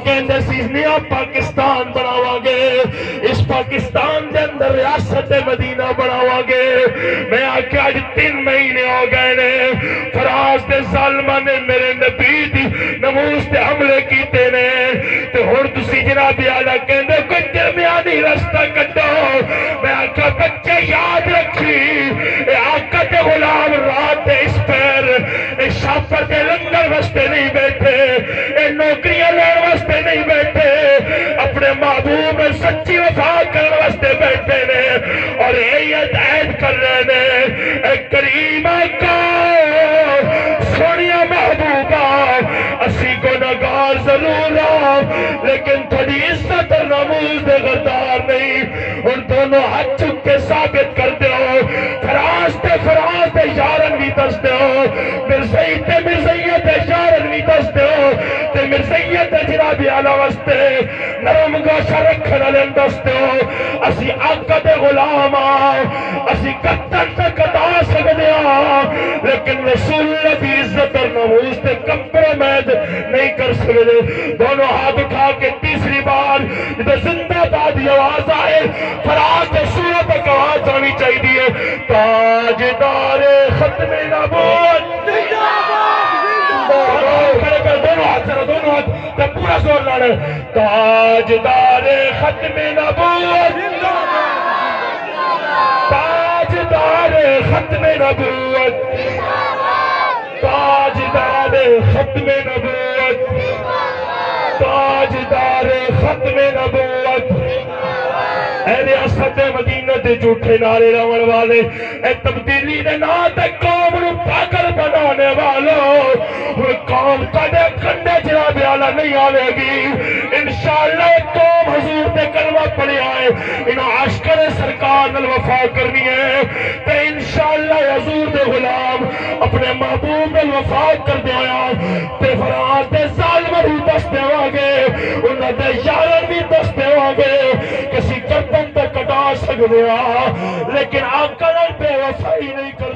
کہندے سی نیا پاکستان بناواں گے، اس پاکستان دے اندر ریاست مدینہ بناواں گے۔ میں آکھیا اج 3 مہینے ہو گئے نے، فراز دے ظالماں نے میرے نبی دی نموز تے حملے کیتے نے، تے ہن تسی جناب اعلیٰ کہندے کوئی درمیانی رستہ کڈو۔ میں آکھیا بچے یاد رکھی، اے آقا تے غلام رات اس پیر اے شاپر دے لنگر واسطے نہیں بیٹھے، اے نوکریاں لین واسطے نہیں بیٹھے، اپنے محبوب سچی وفا کرنے واسطے بیٹھے نے، اور ایت عید کر رہے نے۔ اے کریم آقا سونیا محبوبہ اسی گناہگار ضرور ہاں، لیکن تھوڑی عزت اور ناموز دے غدار نہیں۔ ان دونوں ہاتھ چک کے ثابت کر دیو، فراز تے یارن بھی دس دیو، مرزیت تے یارن بھی دس دیو، تے مرزیت جناب اعلیٰ واسطے نرم گوشہ رکھنا لین دس دیو۔ اسی آقا دے غلام ہاں، اسی قتل تے قطع سکتے ہاں، لیکن رسول اللہ دی عزت اور ناموز تے کمپرومائز نہیں کر سکتے۔ دونوں ہاتھ اٹھا کے تیسری بار جب زندہ باد یہ آواز آئے، فراز تے صورت ایک آواز آنی چاہیے، تاجدار ختم نبوت دونوں ہاتھ سر، دونوں ہاتھ تے پورا زور لانا، تاجدار ختم نبوت، تاجدار ختم نبوت، تاجدار ختم نبوت، تاجدار ختم نبوت۔ اے ریاست مدینہ دے جھوٹے نعرے لاون والے، اے تبدیلی دے نام تے قوم نو پاگل بنانے والوں، قوم کدے کنڈے جناب اعلیٰ نہیں آوے گی۔ انشاءاللہ ایک قوم حضور دے کلمہ پڑھے آئے، انہاں عاشقاں سرکار نال وفا کرنی ہے، تے انشاءاللہ حضور دے غلام اپنے محبوب نال وفا کر دیا، تے فراز دے ظالم بھی دس دیواں گے، انہاں دے یارن بھی دس دیواں گے، کسی گردن تے کٹا سکدے ہاں، لیکن آقا نال بے وفائی نہیں کر